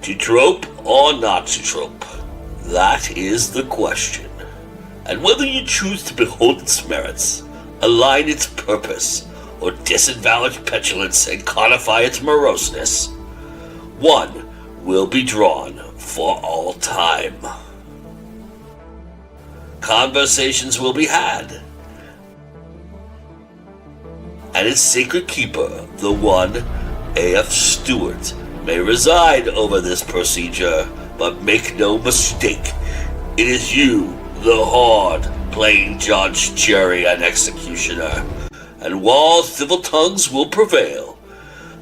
To trope or not to trope? That is the question. And whether you choose to behold its merits, align its purpose, or disavow its petulance and codify its moroseness, one will be drawn for all time. Conversations will be had, and its sacred keeper, the one AF Stewart, may reside over this procedure, but make no mistake, it is you, the Horde, playing judge, jury, and executioner. And while civil tongues will prevail,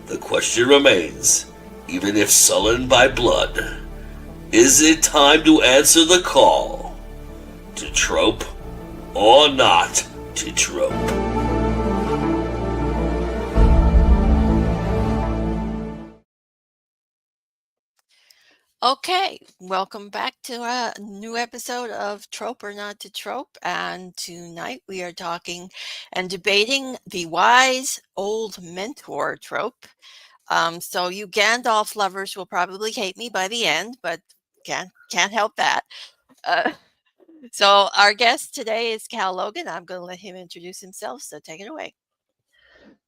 the question remains, even if sullen by blood, is it time to answer the call? To trope or not to trope? Okay, welcome back to a new episode of Trope or Not to Trope. And tonight we are talking and debating the wise old mentor trope. So you Gandalf lovers will probably hate me by the end, but can't help that. So our guest today is Cal Logan. I'm going to let him introduce himself, so take it away.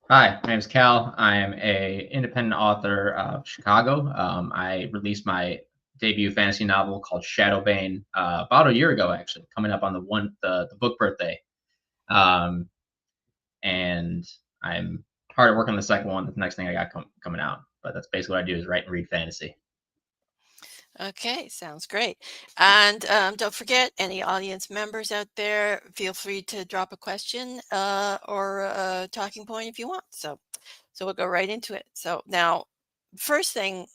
Hi, my name is Cal. I am an independent author of Chicago. I released my debut fantasy novel called Shadowbane about a year ago, actually, coming up on the book birthday. And I'm hard at work on the second one. The next thing I got coming out, but that's basically what I do is write and read fantasy. Okay, sounds great. And don't forget, any audience members out there, feel free to drop a question or a talking point if you want. So we'll go right into it. So now, first thing,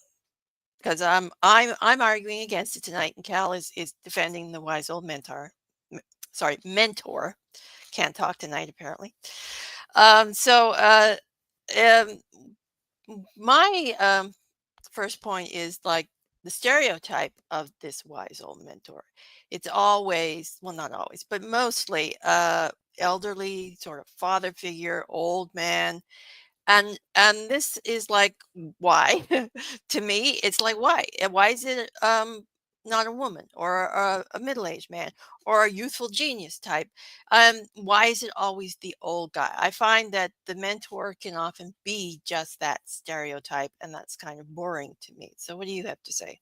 because I'm arguing against it tonight, and Cal is defending the wise old mentor. Mentor. Can't talk tonight apparently. My first point is like the stereotype of this wise old mentor. It's always, well, not always, but mostly elderly, sort of father figure, old man. And this is like, why? To me, it's like, why? Why is it not a woman or a middle-aged man or a youthful genius type? Why is it always the old guy? I find that the mentor can often be just that stereotype, and that's kind of boring to me. So what do you have to say?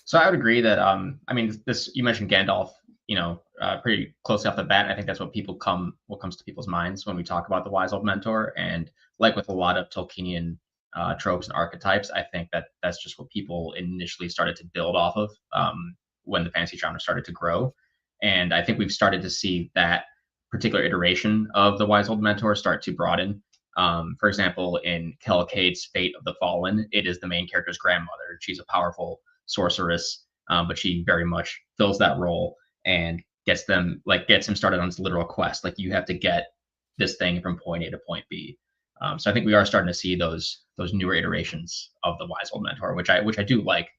So I would agree that I mean, this, you mentioned Gandalf, pretty close off the bat. I think that's what comes to people's minds when we talk about the wise old mentor. And like with a lot of Tolkienian tropes and archetypes, I think that that's just what people initially started to build off of when the fantasy genre started to grow. And I think we've started to see that particular iteration of the wise old mentor start to broaden. For example, in Cavalcade's Fate of the Fallen, it is the main character's grandmother. She's a powerful sorceress, but she very much fills that role and gets him started on his literal quest. Like, you have to get this thing from point A to point B. So I think we are starting to see those newer iterations of the wise old mentor, which I do like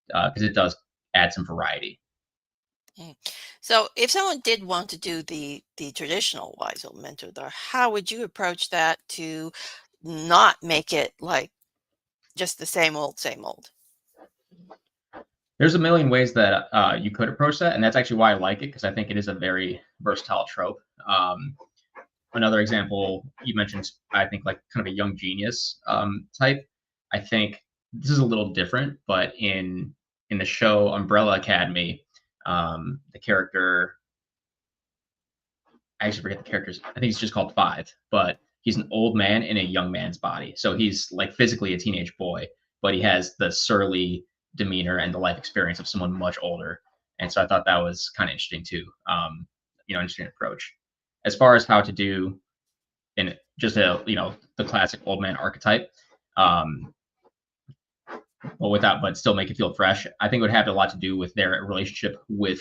because it does add some variety. So if someone did want to do the traditional wise old mentor, though, how would you approach that to not make it like just the same old, same old? There's a million ways that you could approach that, and that's actually why I like it, because I think it is a very versatile trope. Another example you mentioned, I think, like kind of a young genius type. I think this is a little different, but in the show Umbrella Academy, the character, I actually forget the character's, I think he's just called Five, but he's an old man in a young man's body. So he's like physically a teenage boy, but he has the surly demeanor and the life experience of someone much older. And so I thought that was kind of interesting too. Interesting approach. As far as how to do in just the classic old man archetype, but still make it feel fresh, I think it would have a lot to do with their relationship with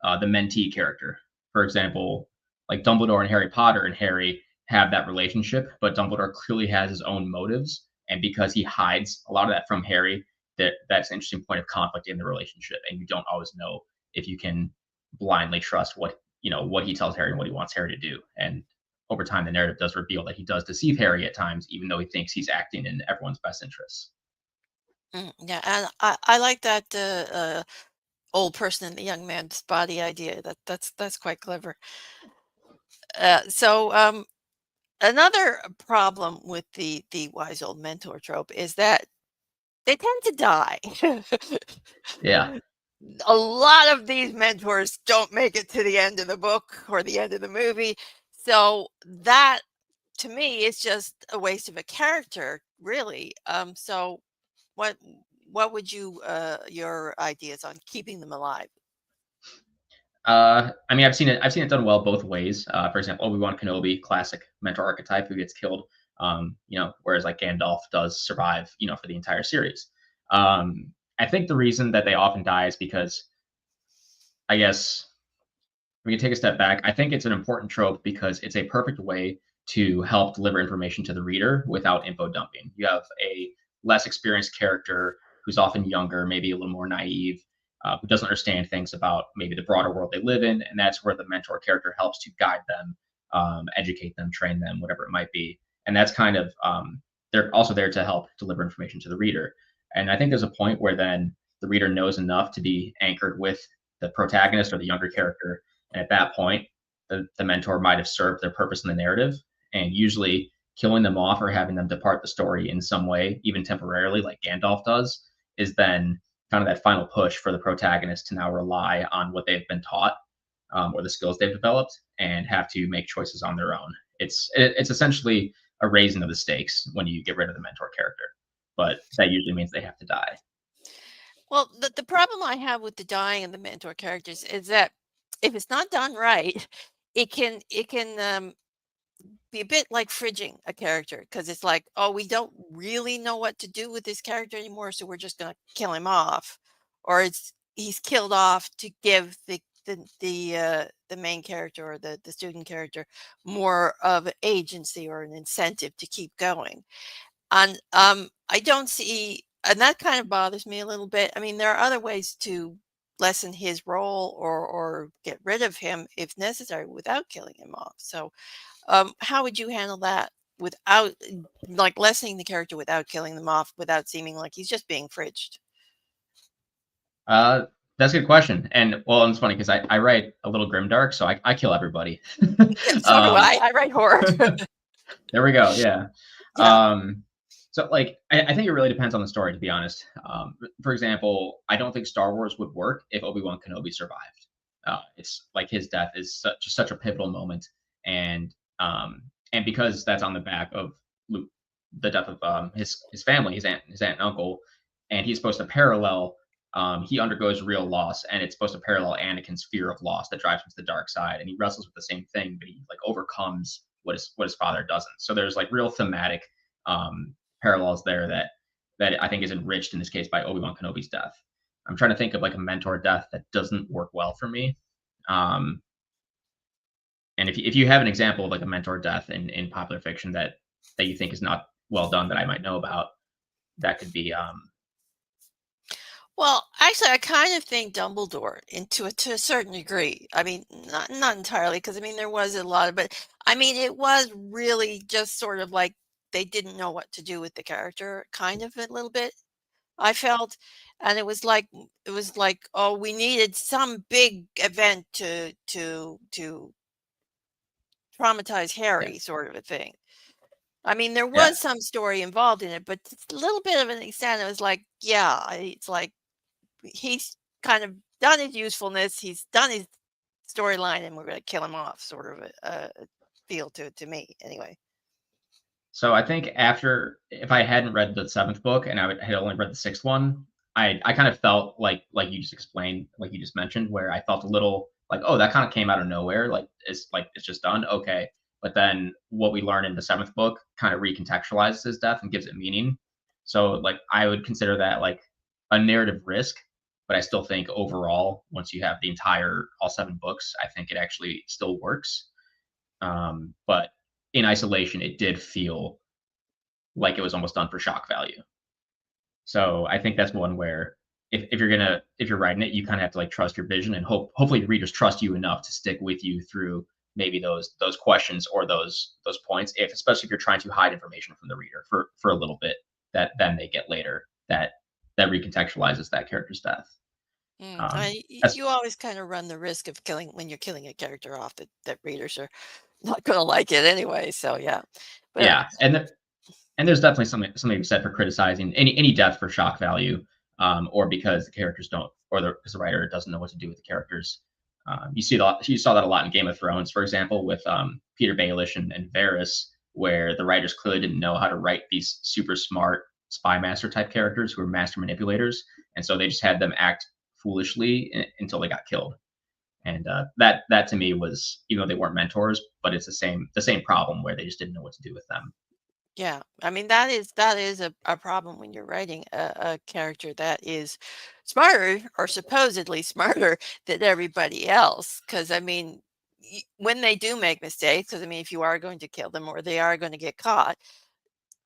the mentee character. For example, like Dumbledore and Harry Potter and Harry have that relationship, but Dumbledore clearly has his own motives. And because he hides a lot of that from Harry, that's an interesting point of conflict in the relationship. And you don't always know if you can blindly trust what he tells Harry and what he wants Harry to do. And over time, the narrative does reveal that he does deceive Harry at times, even though he thinks he's acting in everyone's best interests. Yeah, and I like that old person in the young man's body idea. That's quite clever. So another problem with the wise old mentor trope is that they tend to die. Yeah. A lot of these mentors don't make it to the end of the book or the end of the movie. So that to me is just a waste of a character, really. So what what would you your ideas on keeping them alive? I mean, I've seen it done well both ways. For example, Obi-Wan Kenobi, classic mentor archetype who gets killed. Whereas like Gandalf does survive, for the entire series. I think the reason that they often die is because I guess we can take a step back. I think it's an important trope because it's a perfect way to help deliver information to the reader without info dumping. You have a less experienced character who's often younger, maybe a little more naive, who doesn't understand things about maybe the broader world they live in, and that's where the mentor character helps to guide them, educate them, train them, whatever it might be. And that's kind of they're also there to help deliver information to the reader. And I think there's a point where then the reader knows enough to be anchored with the protagonist or the younger character, and at that point, the mentor might have served their purpose in the narrative. And usually, killing them off or having them depart the story in some way, even temporarily, like Gandalf does, is then kind of that final push for the protagonist to now rely on what they've been taught, or the skills they've developed, and have to make choices on their own. It's essentially a raising of the stakes when you get rid of the mentor character, but that usually means they have to die. Well, the problem I have with the dying of the mentor characters is that if it's not done right, it can be a bit like fridging a character because it's like, oh, we don't really know what to do with this character anymore, so we're just gonna kill him off, or it's he's killed off to give the main character or the student character more of agency or an incentive to keep going. And I don't see, and that kind of bothers me a little bit. I mean, there are other ways to lessen his role or get rid of him if necessary without killing him off. So how would you handle that without like lessening the character without killing them off, without seeming like he's just being fridged? Uh, that's a good question. And well, it's funny because I write a little grimdark, so I kill everybody. So do um, I. I write horror. there we go. Yeah. Yeah. So like I think it really depends on the story, to be honest. For example, I don't think Star Wars would work if Obi-Wan Kenobi survived. It's like his death is such a pivotal moment, and um, and because that's on the back of Luke, the death of his family, his aunt and uncle, and he's supposed to parallel. He undergoes real loss, and it's supposed to parallel Anakin's fear of loss that drives him to the dark side, and he wrestles with the same thing, but he like overcomes what his father doesn't. So there's like real thematic um, parallels there that I think is enriched in this case by Obi-Wan Kenobi's death. I'm trying to think of like a mentor death that doesn't work well for me. Um, and if you have an example of like a mentor death in popular fiction that you think is not well done that I might know about, that could be Well, actually, I kind of think Dumbledore into it to a certain degree. I mean, not entirely, because I mean there was a lot of, but I mean it was really just sort of like they didn't know what to do with the character, kind of a little bit. I felt, and it was like, oh, we needed some big event to traumatize yeah, Harry, sort of a thing. I mean, there yeah. was some story involved in it, but just a little bit of an extent. It was like, yeah, it's like he's kind of done his usefulness. He's done his storyline, and we're going to kill him off. Sort of a feel to me, anyway. So I think after, if I hadn't read the seventh book and had only read the sixth one, I kind of felt like you just explained, like you just mentioned, where I felt a little like, oh, that kind of came out of nowhere. Like it's just done, okay. But then what we learn in the seventh book kind of recontextualizes his death and gives it meaning. So like I would consider that like a narrative risk, but I still think overall, once you have the entire all seven books, I think it actually still works. But in isolation, it did feel like it was almost done for shock value. So I think that's one where if you're writing it, you kind of have to like trust your vision and hopefully the readers trust you enough to stick with you through maybe those questions or those points. Especially if you're trying to hide information from the reader for a little bit that then they get later that that recontextualizes that character's death. As You always kind of run the risk of killing when you're killing a character off that readers are not going to like it anyway. So yeah, but Yeah, and there's definitely something to be said for criticizing any death for shock value, or because the characters don't, or because the writer doesn't know what to do with the characters. You saw that a lot in Game of Thrones, for example, with Peter Baelish and Varys, where the writers clearly didn't know how to write these super smart spy master type characters who were master manipulators, and so they just had them act foolishly until they got killed. And that to me was, even though they weren't mentors, but it's the same problem where they just didn't know what to do with them. yeah, I mean that is a problem when you're writing a character that is smarter or supposedly smarter than everybody else. Because I mean, when they do make mistakes, because I mean, if you are going to kill them or they are going to get caught,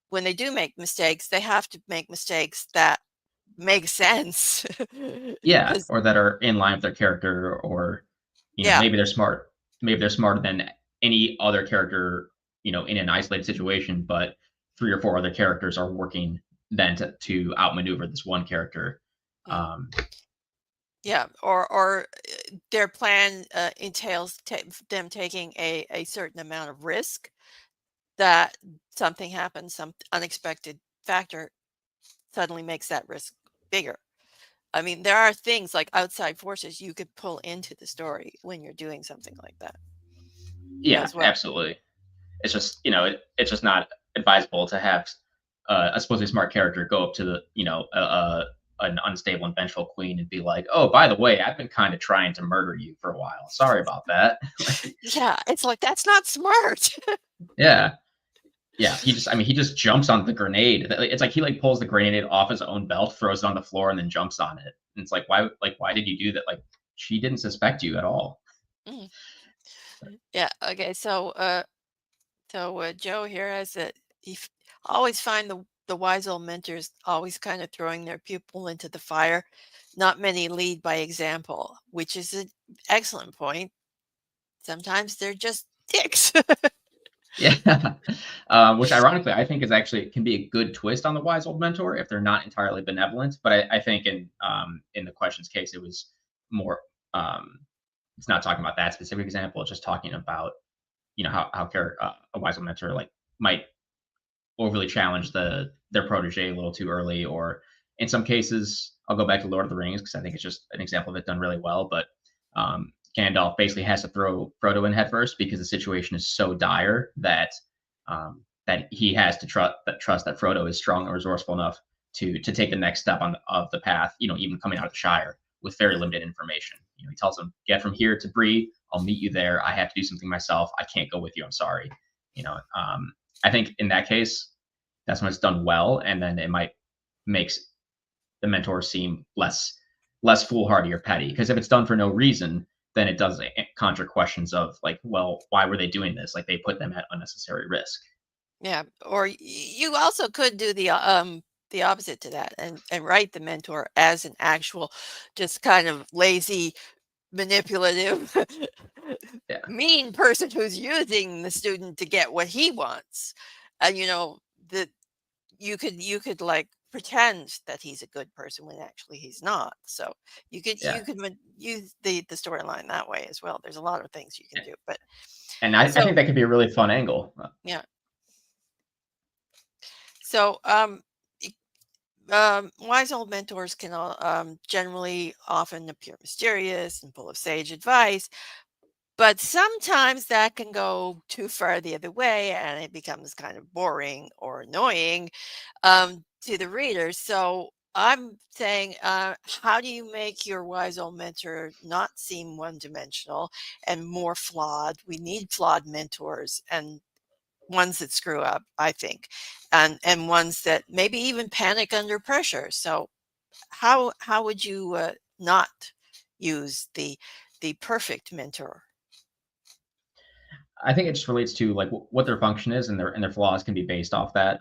when they do make mistakes, they have to make mistakes that make sense. Yeah, Because or that are in line with their character, or yeah, maybe they're smart, maybe they're smarter than any other character, in an isolated situation, but three or four other characters are working then to outmaneuver this one character. mm, Um, yeah, or their plan entails them taking a certain amount of risk that something happens, some unexpected factor suddenly makes that risk bigger. I mean, there are things like outside forces you could pull into the story when you're doing something like that yeah, as well. absolutely. It's just, it's just not advisable to have a supposedly smart character go up to the, an unstable and vengeful queen and be like, "Oh, by the way, I've been kind of trying to murder you for a while. Sorry about that." Like, Yeah, it's like that's not smart. yeah, yeah. He just jumps on the grenade. It's like he like pulls the grenade off his own belt, throws it on the floor, and then jumps on it. And it's like, why did you do that? Like, she didn't suspect you at all. Mm, yeah. Okay. So Joe here has that always find the wise old mentors always kind of throwing their pupil into the fire. Not many lead by example, which is an excellent point. Sometimes they're just dicks. Yeah, which ironically I think is actually can be a good twist on the wise old mentor if they're not entirely benevolent. But I think in the question's case, it was more. Um, it's not talking about that specific example. It's just talking about a wise old mentor like might overly challenge their protege a little too early, or in some cases, I'll go back to Lord of the Rings because I think it's just an example of it done really well. But Gandalf basically has to throw Frodo in headfirst because the situation is so dire that he has to trust that Frodo is strong and resourceful enough to take the next step of the path. Even coming out of the Shire with very limited information. He tells him, "Get from here to Bree. I'll meet you there. I have to do something myself. I can't go with you. I'm sorry." You know, um, I think in that case, that's when it's done well, and then it might makes the mentor seem less foolhardy or petty. Because if it's done for no reason, then it does conjure questions of like, well, why were they doing this? Like they put them at unnecessary risk. Yeah, or you also could do the opposite to that and write the mentor as an actual just kind of lazy, manipulative, Yeah, mean person who's using the student to get what he wants. And that you could like pretend that he's a good person when actually he's not. So yeah. use the storyline that way as well. There's a lot of things you can do, but And I so think that could be a really fun angle. yeah. So wise old mentors can generally often appear mysterious and full of sage advice, but sometimes that can go too far the other way and it becomes kind of boring or annoying to the reader. So I'm saying, how do you make your wise old mentor not seem one dimensional and more flawed? We need flawed mentors and ones that screw up, I think, and ones that maybe even panic under pressure. So how would you not use the perfect mentor? I think it just relates to like what their function is, and their flaws can be based off that.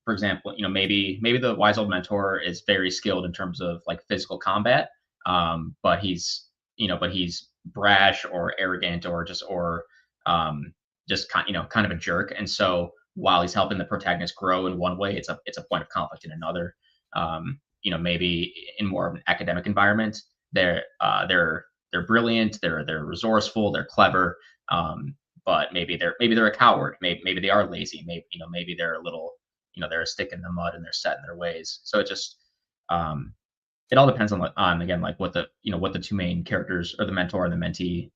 For example, maybe the wise old mentor is very skilled in terms of like physical combat, but he's brash or arrogant or just kind of a jerk. And so while he's helping the protagonist grow in one way, it's a point of conflict in another. maybe in more of an academic environment, they're brilliant, they're resourceful, they're clever, but maybe they're a coward, maybe they are lazy, maybe they're a little, they're a stick in the mud and they're set in their ways. So um, it all depends on again, like what the two main characters, or the mentor and the mentee,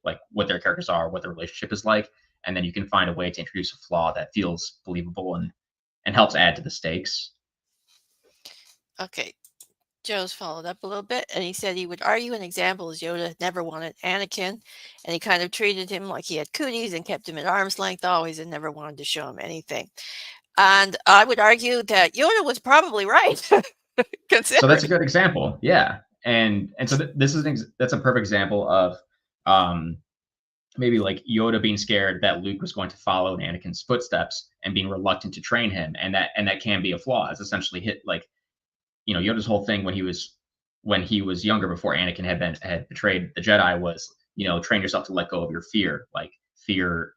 like what their characters are, what their relationship is like, and then you can find a way to introduce a flaw that feels believable and helps add to the stakes. Okay. Joe's followed up a little bit, and he said he would argue an example is Yoda never wanted Anakin, and he kind of treated him like he had cooties and kept him at arm's length always and never wanted to show him anything. And I would argue that Yoda was probably right, So that's a considering. good example, yeah. And so that's a perfect example of um, maybe like Yoda being scared that Luke was going to follow in Anakin's footsteps and being reluctant to train him, and that can be a flaw. It's essentially hit like, Yoda's whole thing when he was younger, before Anakin had betrayed the Jedi, was, train yourself to let go of your fear. Like fear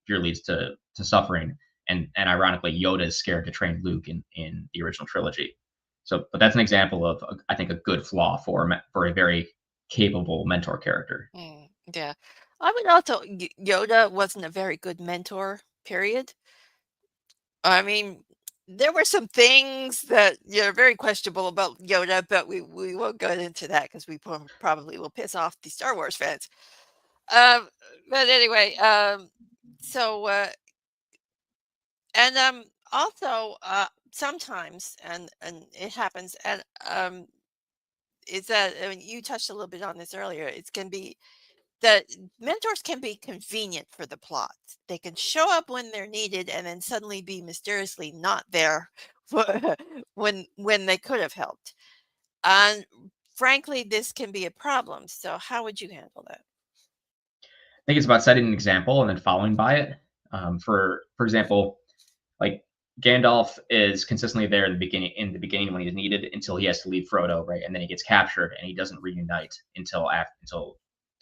leads to suffering, and ironically, Yoda is scared to train Luke in the original trilogy. So, but that's an example of, I think, a good flaw for a very capable mentor character. Yeah. I would also, Yoda wasn't a very good mentor, period. I mean, there were some things that are very questionable about Yoda, but we won't go into that because we probably will piss off the Star Wars fans. Um, but anyway, so and also sometimes, and it happens, and is that, I mean, you touched a little bit on this earlier. It can be that mentors can be convenient for the plot. They can show up when they're needed and then suddenly be mysteriously not there when they could have helped. And frankly, this can be a problem. So how would you handle that? I think it's about setting an example and then following by it. For example, like Gandalf is consistently there in the beginning when he's needed, until he has to leave Frodo, right? And then he gets captured and he doesn't reunite until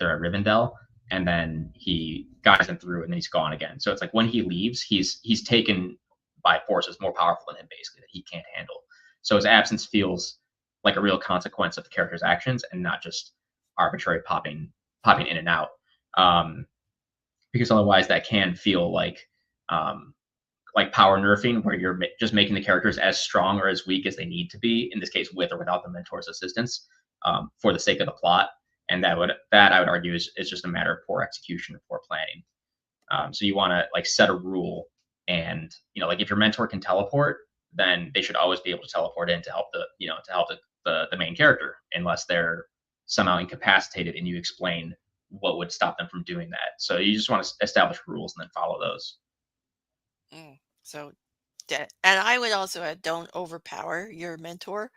they're at Rivendell, and then he guides them through, and then he's gone again. So it's like when he leaves, he's taken by forces more powerful than him, basically, that he can't handle. So his absence feels like a real consequence of the character's actions, and not just arbitrary popping in and out. Um, because otherwise that can feel um, like power nerfing, where you're just making the characters as strong or as weak as they need to be, in this case with or without the mentor's assistance, for the sake of the plot. And that I would argue is just a matter of poor execution or poor planning. So you want to like set a rule, and like if your mentor can teleport, then they should always be able to teleport in to help the main character, unless they're somehow incapacitated and you explain what would stop them from doing that. So you just want to establish rules and then follow those. So, and I would also add, don't overpower your mentor,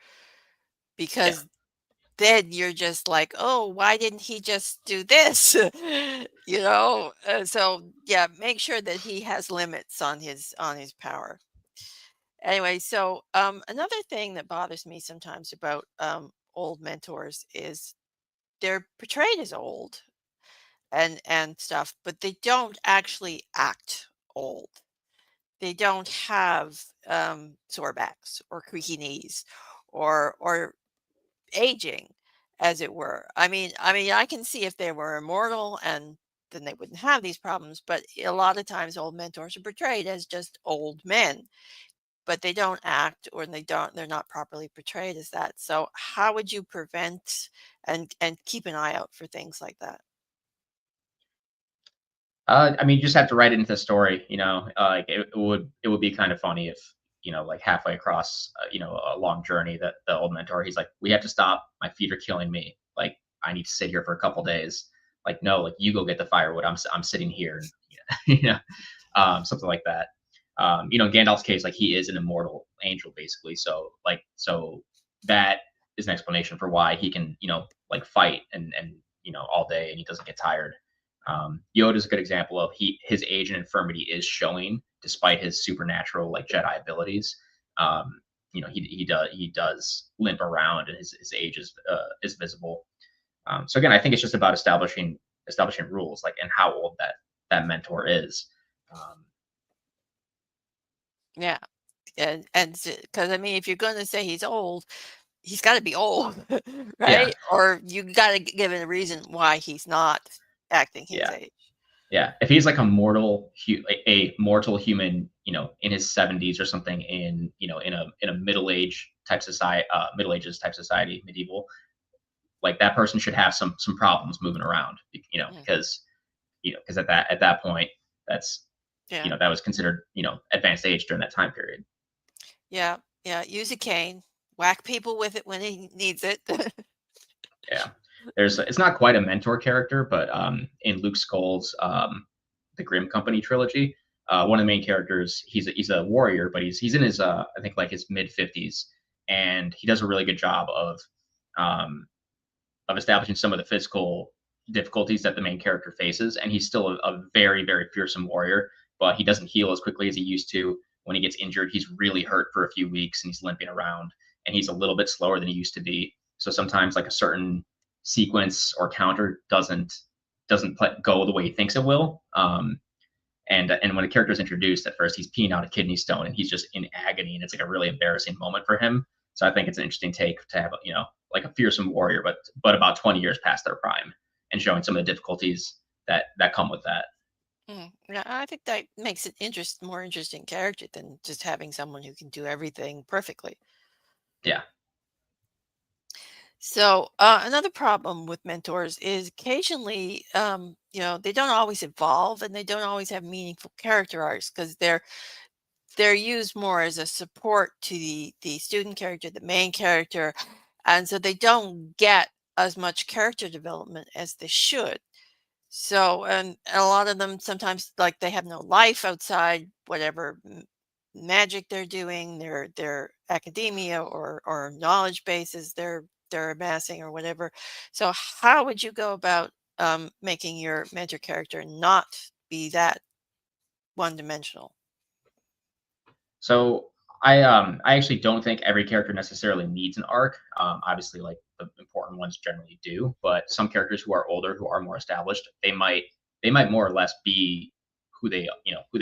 Yeah. because then you're just like, oh, why didn't he just do this? So yeah, make sure that he has limits on his power. Anyway, so another thing that bothers me sometimes about old mentors is they're portrayed as old and stuff, but they don't actually act old. They don't have sore backs or creaky knees or aging, as it were. I can see if they were immortal, and then they wouldn't have these problems, but a lot of times old mentors are portrayed as just old men, but they don't act, or they're not properly portrayed as that. So how would you prevent and keep an eye out for things like that? I mean, you just have to write it into the story. Like it would be kind of funny if, like halfway across, a long journey, that the old mentor, he's like, "We have to stop. My feet are killing me. Like I need to sit here for a couple days." Like, no, like you go get the firewood. I'm sitting here. And, something like that. In Gandalf's case, like he is an immortal angel, basically. So that is an explanation for why he can, like fight and all day, and he doesn't get tired. Yoda is a good example of his age and infirmity is showing despite his supernatural like Jedi abilities. He does limp around, and his age is visible. So again, I think it's just about establishing rules, like, and how old that mentor is. Um, Yeah. And because if you're going to say he's old, he's got to be old, Yeah, right? Or you got to give it a reason why he's not acting his yeah, age. yeah. If he's like a mortal human, in his 70s or something, in a middle ages type society, medieval, like that person should have some problems moving around, Mm, because at that point, that's yeah, that was considered advanced age during that time period. yeah, yeah. Use a cane, whack people with it when he needs it. Yeah. It's not quite a mentor character, but in Luke Skull's the Grimm Company trilogy, one of the main characters, he's a warrior, but he's in his I think like his mid 50s, and he does a really good job um, of establishing some of the physical difficulties that the main character faces, and he's still a very very fearsome warrior, but he doesn't heal as quickly as he used to. When he gets injured, he's really hurt for a few weeks, and he's limping around, and he's a little bit slower than he used to be. So sometimes like a certain sequence or counter doesn't go the way he thinks it will. And when a character is introduced, at first he's peeing out a kidney stone and he's just in agony, and it's like a really embarrassing moment for him. So I think it's an interesting take to have like a fearsome warrior, but about 20 years past their prime, and showing some of the difficulties that come with that. Yeah, I think that makes it more interesting character than just having someone who can do everything perfectly. Yeah. So another problem with mentors is occasionally, they don't always evolve and they don't always have meaningful character arcs because they're used more as a support to the student character, the main character, and so they don't get as much character development as they should. So, and a lot of them sometimes like they have no life outside whatever magic they're doing, their academia or knowledge bases they're amassing or whatever. So, how would you go about making your mentor character not be that one dimensional? So I actually don't think every character necessarily needs an arc. Obviously, like the important ones generally do, but some characters who are older, who are more established, they might more or less be who they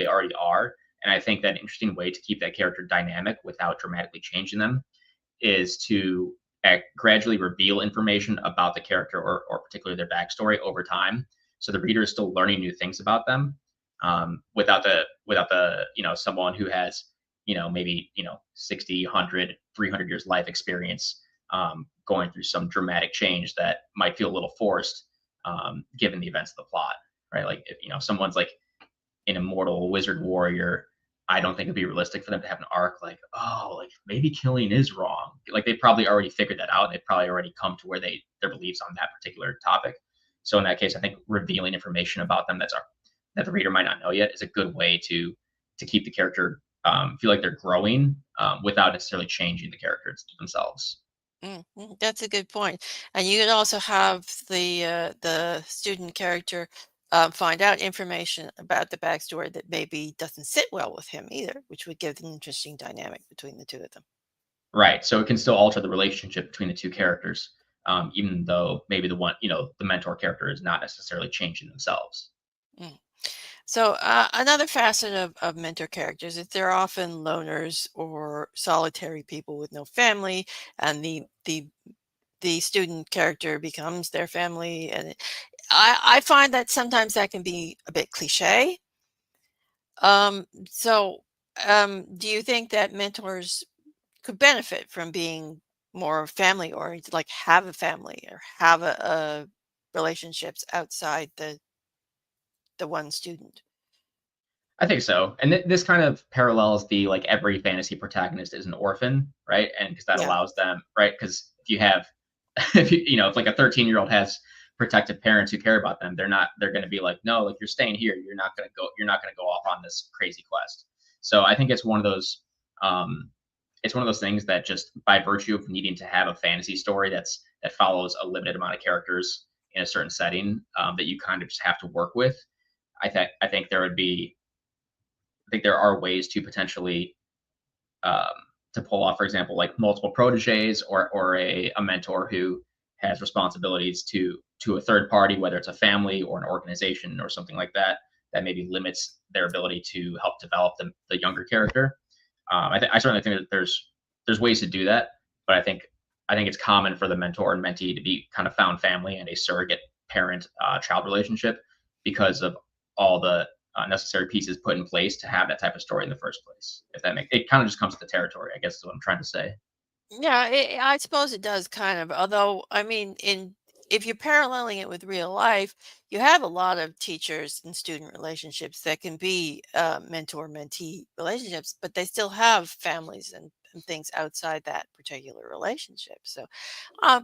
already are. And I think that an interesting way to keep that character dynamic without dramatically changing them is to gradually reveal information about the character, or particularly their backstory over time, so the reader is still learning new things about them, without the someone who has maybe 60, 100, 300 years life experience, going through some dramatic change that might feel a little forced, given the events of the plot, right? Like if someone's like an immortal wizard warrior, I don't think it'd be realistic for them to have an arc like, oh, like maybe killing is wrong. Like they probably already figured that out, and they've probably already come to where their beliefs on that particular topic. So in that case, I think revealing information about them that the reader might not know yet is a good way to keep the character feel like they're growing, without necessarily changing the characters themselves. That's a good point. And you could also have the student character find out information about the backstory that maybe doesn't sit well with him either, which would give an interesting dynamic between the two of them. Right. So it can still alter the relationship between the two characters, even though maybe the mentor character is not necessarily changing themselves. Mm. So another facet of mentor characters is they're often loners or solitary people with no family, and the student character becomes their family. And I find that sometimes that can be a bit cliche. So do you think that mentors could benefit from being more family oriented, like have a family or have a relationships outside the one student? I think so. And this kind of parallels the like every fantasy protagonist is an orphan, right? And because that Yeah. allows them, right? Because if you have, if like a 13-year-old has protective parents who care about them, they're going to be like, no, like you're staying here. You're not going to go off on this crazy quest. So I think um, it's one of those things that just by virtue of needing to have a fantasy story that follows a limited amount of characters in a certain setting, that you kind of just have to work with. I think there are ways to potentially, um, to pull off, for example, like multiple proteges, or a mentor who has responsibilities to a third party, whether it's a family or an organization or something like that, that maybe limits their ability to help develop the younger character. I certainly think that there's ways to do that, but I think I think it's common for the mentor and mentee to be kind of found family and a surrogate parent-child relationship because of all the necessary pieces put in place to have that type of story in the first place. If that makes it, kind of just comes to the territory, I guess is what I'm trying to say. Yeah, I suppose it does kind of. Although, I mean, in if you're paralleling it with real life, you have a lot of teachers and student relationships that can be mentor-mentee relationships, but they still have families and things outside that particular relationship. So,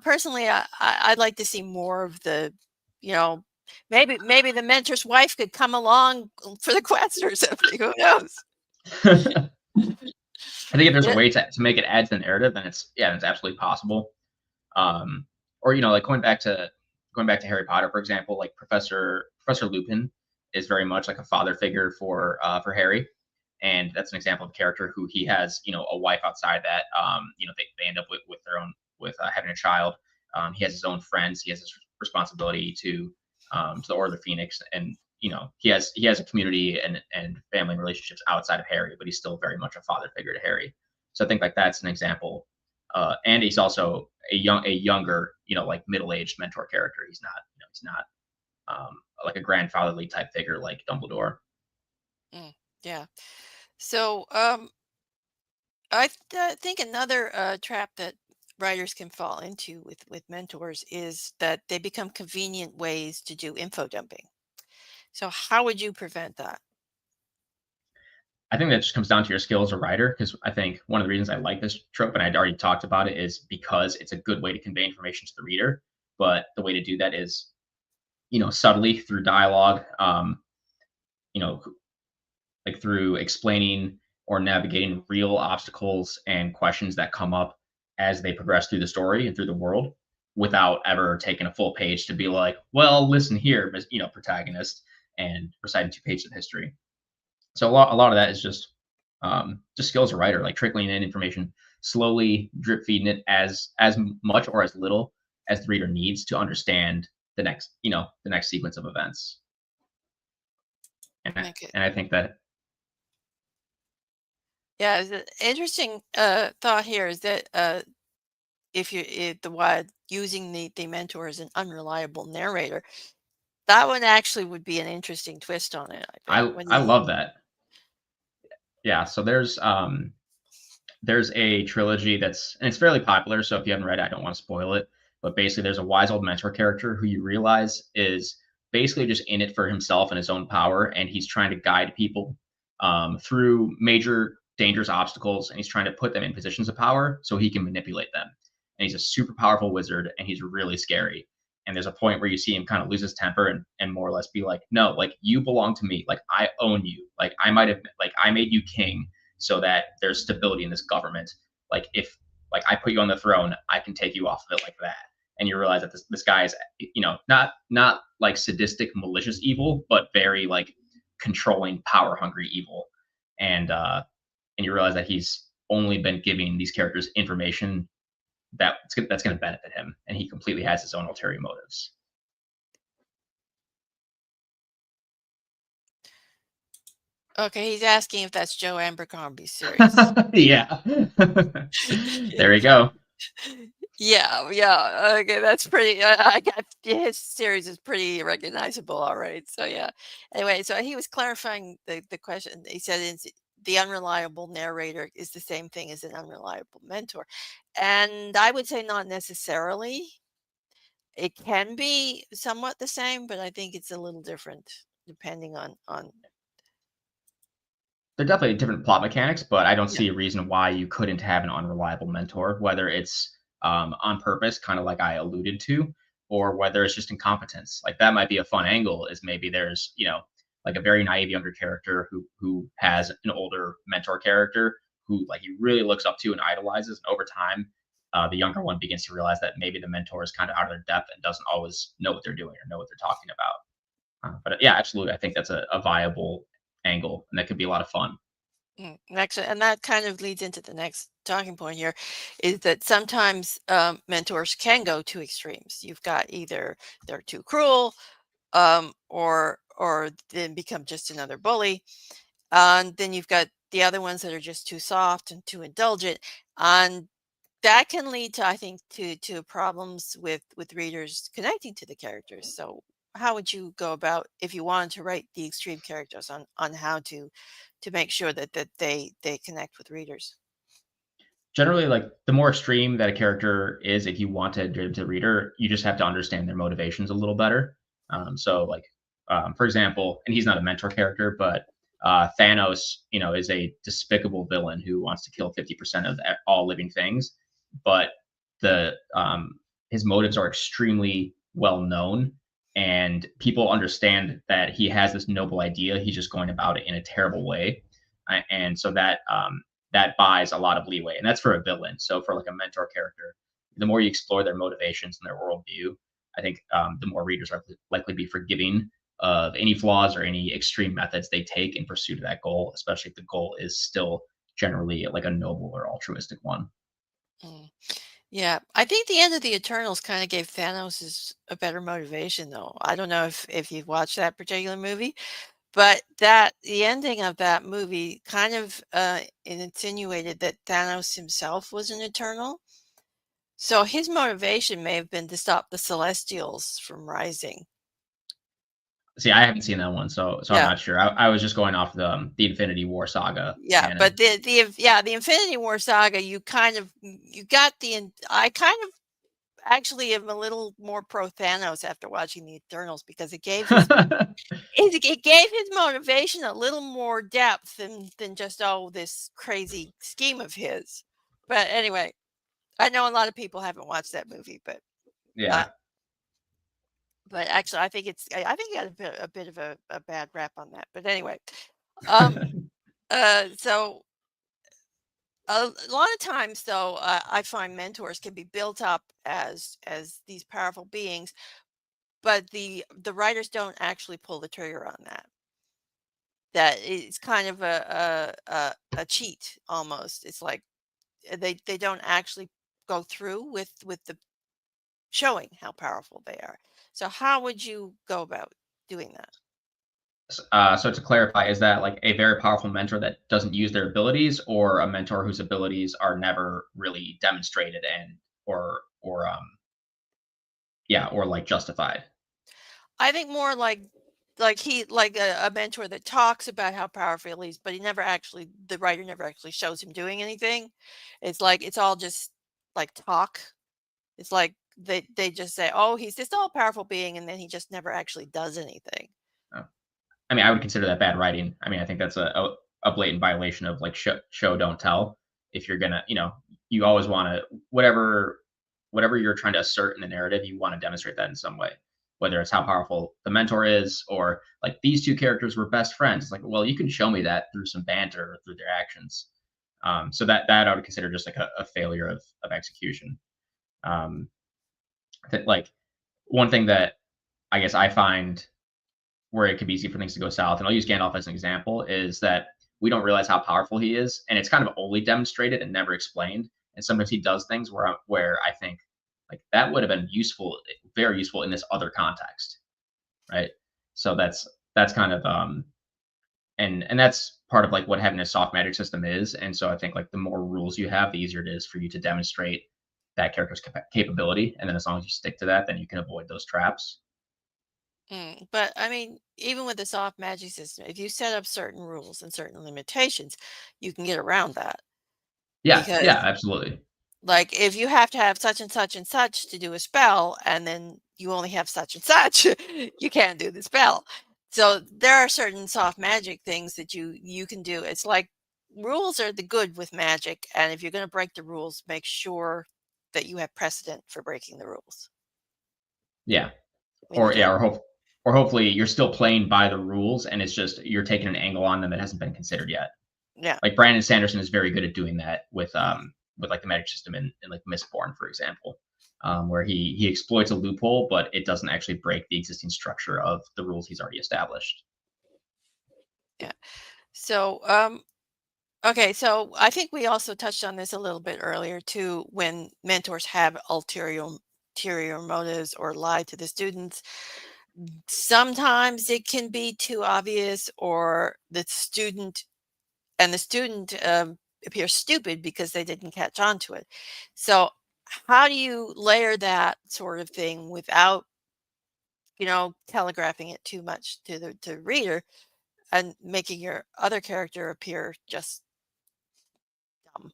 personally, I'd like to see more of the, you know, maybe the mentor's wife could come along for the quest or something. Who knows? I think if there's a Yeah. way to make it add to the narrative, then it's absolutely possible. Um, or like going back to Harry Potter, for example, like Professor Lupin is very much like a father figure for Harry, and that's an example of a character who he has a wife outside that they end up with their own with having a child. He has his own friends. He has his responsibility to the Order of the Phoenix, and he has a community and family relationships outside of Harry, but he's still very much a father figure to Harry. So I think like that's an example. And he's also a younger, like middle-aged mentor character. He's not like a grandfatherly type figure like Dumbledore. Mm, yeah. So, think another trap that writers can fall into with mentors is that they become convenient ways to do info dumping. So, how would you prevent that? I think that just comes down to your skill as a writer, because I think one of the reasons I like this trope, and I'd already talked about it, is because it's a good way to convey information to the reader. But the way to do that is, subtly through dialogue, you know, like through explaining or navigating real obstacles and questions that come up as they progress through the story and through the world without ever taking a full page to be like, well, listen here, protagonist, and reciting 2 pages of history. So a lot of that is just skill as a writer, like trickling in information, slowly drip feeding it as much or as little as the reader needs to understand the next sequence of events. Okay. And I think that Yeah, the interesting thought here is that if the wide using the mentor as an unreliable narrator, that one actually would be an interesting twist on it. I bet I when I you love that. Yeah, so there's a trilogy and it's fairly popular, so if you haven't read it, I don't want to spoil it. But basically, there's a wise old mentor character who you realize is basically just in it for himself and his own power, and he's trying to guide people through major dangerous obstacles, and he's trying to put them in positions of power so he can manipulate them. And he's a super powerful wizard, and he's really scary. And there's a point where you see him kind of lose his temper and more or less be like, no, like you belong to me, like I own you, like I made you king so that there's stability in this government. Like if like I put you on the throne, I can take you off of it like that. And you realize that this guy is, not like sadistic, malicious evil, but very like controlling, power hungry evil. And you realize that he's only been giving these characters information that's going to benefit him, and he completely has his own ulterior motives. okay, he's asking if that's Joe Abercrombie's series. Yeah. There we go. Yeah, yeah. Okay, that's pretty. I got his series is pretty recognizable. All right. So yeah. Anyway, so he was clarifying the question. He said the unreliable narrator is the same thing as an unreliable mentor, and I would say not necessarily. It can be somewhat the same, but I think it's a little different depending on. They're definitely different plot mechanics, but I don't Yeah. see a reason why you couldn't have an unreliable mentor, whether it's on purpose, kind of like I alluded to, or whether it's just incompetence. Like that might be a fun angle. Is maybe there's like a very naive younger character who has an older mentor character who like he really looks up to and idolizes, and over time, the younger one begins to realize that maybe the mentor is kind of out of their depth and doesn't always know what they're doing or know what they're talking about. But yeah, absolutely, I think that's a viable angle, and that could be a lot of fun. Next, and that kind of leads into the next talking point here, is that sometimes mentors can go to extremes. You've got either they're too cruel, or then become just another bully, and then you've got the other ones that are just too soft and too indulgent, and that can lead to, I think, to problems with readers connecting to the characters. So how would you go about if you wanted to write the extreme characters on how to make sure that they connect with readers? Generally, like the more extreme that a character is, if you want to give to the reader, you just have to understand their motivations a little better. For example, and he's not a mentor character, but Thanos, is a despicable villain who wants to kill 50% of all living things, but the his motives are extremely well known, and people understand that he has this noble idea. He's just going about it in a terrible way, and so that buys a lot of leeway, and that's for a villain. So for like a mentor character, the more you explore their motivations and their worldview, I think the more readers are likely to be forgiving of any flaws or any extreme methods they take in pursuit of that goal, especially if the goal is still generally like a noble or altruistic one. Mm. Yeah, I think the end of the Eternals kind of gave Thanos a better motivation, though. I don't know if you've watched that particular movie, but the ending of that movie kind of insinuated that Thanos himself was an Eternal. So his motivation may have been to stop the Celestials from rising. See, I haven't seen that one, so I'm Yeah, not sure. I was just going off the Infinity War saga yeah, but canon. the Infinity War saga, you got I kind of actually am a little more pro Thanos after watching the Eternals because it gave his motivation a little more depth than just this crazy scheme of his. But anyway, I know a lot of people haven't watched that movie, uh, Yeah. but actually, I think it got a bit of a bad rap on that. But anyway, um, so a lot of times, though, I find mentors can be built up as these powerful beings, but the writers don't actually pull the trigger on that. That it's kind of a cheat almost. It's like they don't actually go through with the showing how powerful they are. So how would you go about doing that? So to clarify, is that like a very powerful mentor that doesn't use their abilities, or a mentor whose abilities are never really demonstrated and or yeah, or like justified? I think more like a mentor that talks about how powerful he is, but the writer never actually shows him doing anything. It's like it's all just like talk. It's like they just say, "Oh, he's this all powerful being," and then he just never actually does anything. Oh. I mean, I would consider that bad writing. I mean, I think that's a blatant violation of like show don't tell. If you're gonna, you always want to whatever you're trying to assert in the narrative, you want to demonstrate that in some way. Whether it's how powerful the mentor is, or like these two characters were best friends. It's like, well, you can show me that through some banter or through their actions. So that I would consider just like a failure of execution. Um, that like one thing that I guess I find where it could be easy for things to go south, and I'll use Gandalf as an example, is that we don't realize how powerful he is, and it's kind of only demonstrated and never explained. And sometimes he does things where I think like that would have been useful, very useful in this other context, right? So that's kind of and that's part of like what having a soft magic system is. And so I think like the more rules you have, the easier it is for you to demonstrate that character's capability, and then as long as you stick to that, then you can avoid those traps. But I mean, even with the soft magic system, if you set up certain rules and certain limitations, you can get around that Yeah, yeah, because absolutely. like, if you have to have such and such to do a spell, and then you only have such and such, you can't do the spell. So there are certain soft magic things that you can do. It's like rules are the good with magic, and if you're going to break the rules, make sure that you have precedent for breaking the rules Yeah. when you Or do yeah, it. or hopefully you're still playing by the rules, and it's just you're taking an angle on them that hasn't been considered yet. Yeah. Like Brandon Sanderson is very good at doing that with like the magic system in like Mistborn, for example, where he exploits a loophole, but it doesn't actually break the existing structure of the rules he's already established. Yeah. So, okay, so I think we also touched on this a little bit earlier too, when mentors have ulterior motives or lie to the students. Sometimes it can be too obvious, or the student appear stupid because they didn't catch on to it. So how do you layer that sort of thing without, telegraphing it too much to the reader and making your other character appear just dumb?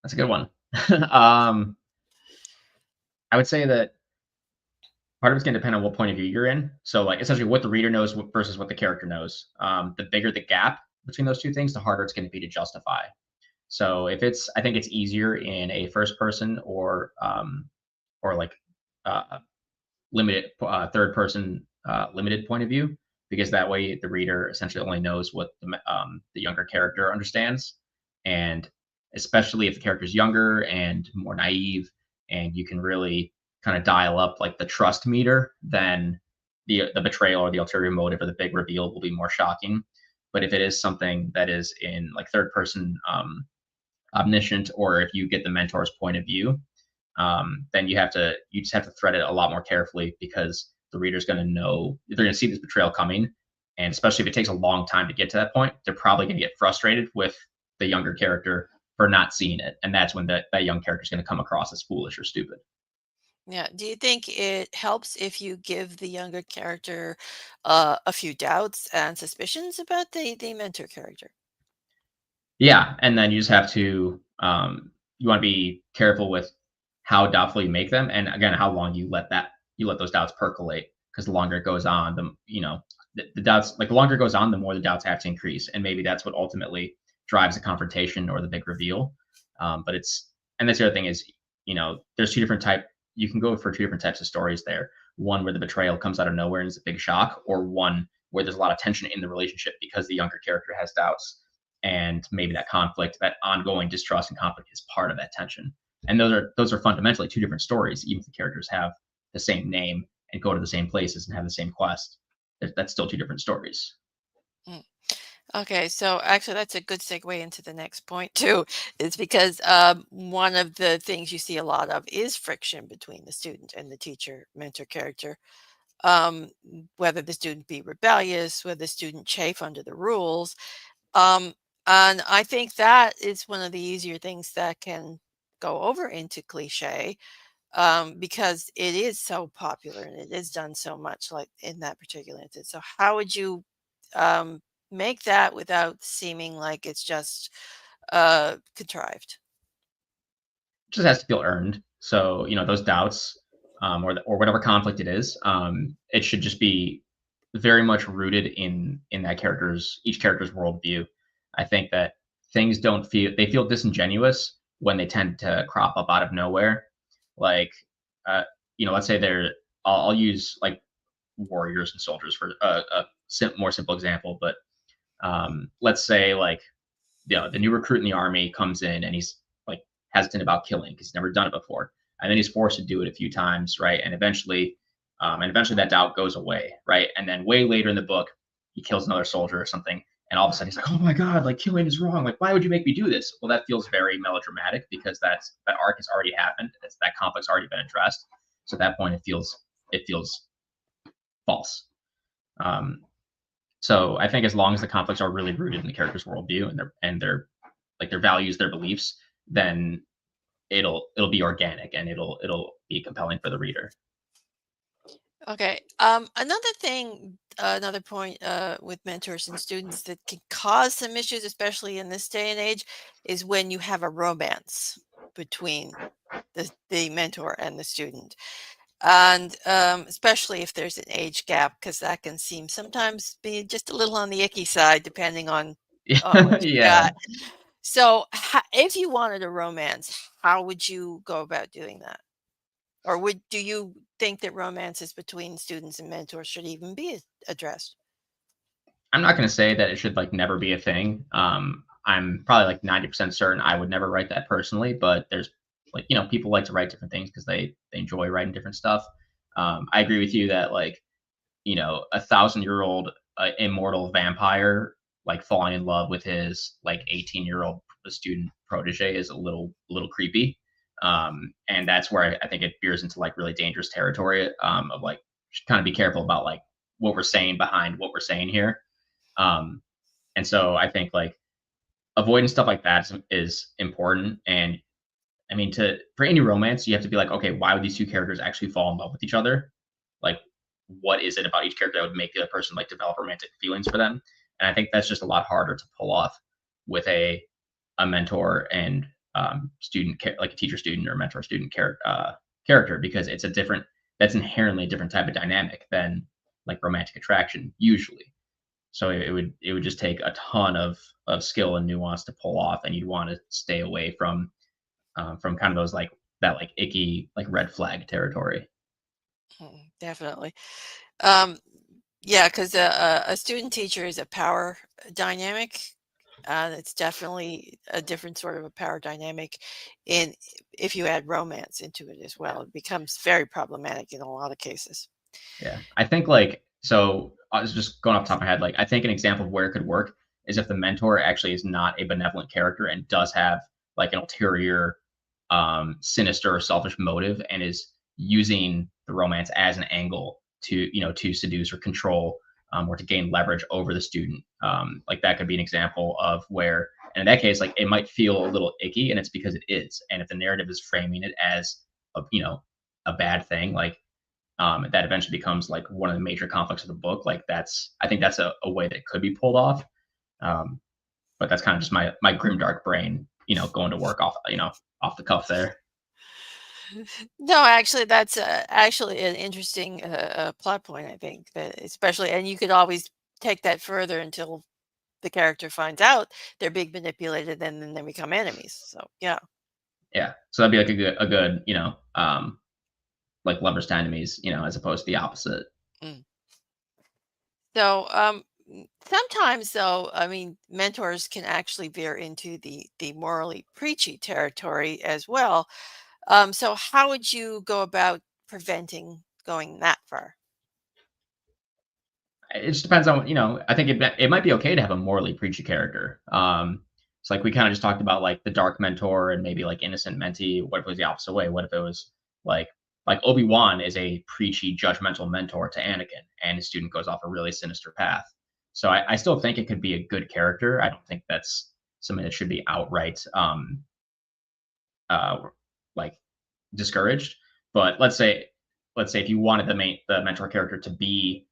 That's a good one. I would say that part of it's going to depend on what point of view you're in. So, like, essentially, what the reader knows versus what the character knows. The bigger the gap between those two things, the harder it's going to be to justify. So, if it's, I think it's easier in a first person or like uh, limited third person limited point of view, because that way the reader essentially only knows what the younger character understands, and especially if the character is younger and more naive, and you can really kind of dial up like the trust meter, then the betrayal or the ulterior motive or the big reveal will be more shocking. But if it is something that is in like third person omniscient, or if you get the mentor's point of view, then you just have to thread it a lot more carefully, because the reader's going to know, they're going to see this betrayal coming, and especially if it takes a long time to get to that point, they're probably going to get frustrated with the younger character for not seeing it, and that's when that young character is going to come across as foolish or stupid. Yeah. Do you think it helps if you give the younger character a few doubts and suspicions about the mentor character? Yeah, and then you just have to you want to be careful with how doubtful you make them, and again, how long you let those doubts percolate, because the longer it goes on, the doubts, like the longer it goes on, the more the doubts have to increase, and maybe that's what ultimately drives the confrontation or the big reveal. But it's and that's the other thing is, there's two different type. You can go for two different types of stories there. One where the betrayal comes out of nowhere and is a big shock, or one where there's a lot of tension in the relationship because the younger character has doubts, and maybe that conflict, that ongoing distrust and conflict, is part of that tension. And those are fundamentally two different stories, even if the characters have the same name and go to the same places and have the same quest. That's still two different stories. Mm. Okay, so actually, that's a good segue into the next point too, is because one of the things you see a lot of is friction between the student and the teacher mentor character. Whether the student be rebellious, whether the student chafe under the rules. Um, and I think that is one of the easier things that can go over into cliche, because it is so popular and it is done so much, like in that particular instance. So, how would you um, make that without seeming like it's just contrived? Just has to feel earned. So those doubts, or whatever conflict it is, it should just be very much rooted in that each character's worldview. I think that things don't feel they feel disingenuous when they tend to crop up out of nowhere. Like, let's say I'll use like warriors and soldiers for a more simple example, but let's say like the new recruit in the army comes in and he's like hesitant about killing because he's never done it before, and then he's forced to do it a few times, right? And eventually that doubt goes away, right? And then way later in the book, he kills another soldier or something, and all of a sudden he's like, "Oh my god, like killing is wrong. Like, why would you make me do this?" Well, that feels very melodramatic because that arc has already happened. That conflict's already been addressed. So at that point, it feels false. Um, so I think as long as the conflicts are really rooted in the character's worldview and their like their values, their beliefs, then it'll be organic and it'll be compelling for the reader. Okay. Another point with mentors and students that can cause some issues, especially in this day and age, is when you have a romance between the mentor and the student. And especially if there's an age gap, because that can seem sometimes be just a little on the icky side, depending on what you Yeah, got. So, if you wanted a romance, how would you go about doing that? Or do you think that romances between students and mentors should even be addressed? I'm not going to say that it should like never be a thing. I'm probably like 90% certain I would never write that personally, but there's like people like to write different things because they enjoy writing different stuff. I agree with you that like 1,000-year-old immortal vampire like falling in love with his like 18-year-old student protege is a little creepy. And that's where I think it veers into like really dangerous territory, of like should kind of be careful about like what we're saying behind what we're saying here. um And so I think like avoiding stuff like that is important. And I mean, for any romance, you have to be like, okay, why would these two characters actually fall in love with each other? Like, what is it about each character that would make the other person like develop romantic feelings for them? And I think that's just a lot harder to pull off with a mentor and student, like a teacher student or mentor student character, because it's a different, that's inherently a different type of dynamic than like romantic attraction usually. So it would just take a ton of skill and nuance to pull off, and you'd want to stay away from kind of those like that like icky like red flag territory. Definitely. Yeah, because a student teacher is a power dynamic. It's definitely a different sort of a power dynamic. And if you add romance into it as well, it becomes very problematic in a lot of cases. Yeah, I think like so. I was just going off the top of my head. Like I think an example of where it could work is if the mentor actually is not a benevolent character and does have like an ulterior, sinister or selfish motive, and is using the romance as an angle to to seduce or control, or to gain leverage over the student. Like that could be an example of where, and in that case, like it might feel a little icky, and it's because it is. And if the narrative is framing it as a bad thing, like that eventually becomes like one of the major conflicts of the book. Like I think that's a way that could be pulled off. Um, but that's kind of just my grimdark brain, going to work off the cuff there. No, actually, that's actually an interesting plot point, I think, that especially, and you could always take that further until the character finds out they're being manipulated and then they become enemies. So, yeah. Yeah. So that'd be like a good, like lovers to enemies, as opposed to the opposite. Mm. So, sometimes though, I mean, mentors can actually veer into the morally preachy territory as well. So how would you go about preventing going that far? It just depends on, I think it might be okay to have a morally preachy character. It's like we kind of just talked about like the dark mentor and maybe like innocent mentee. What if it was the opposite way? What if it was like Obi-Wan is a preachy, judgmental mentor to Anakin, and his student goes off a really sinister path. So I still think it could be a good character. I don't think that's something that should be outright uh, like discouraged. But let's say if you wanted the mentor character to be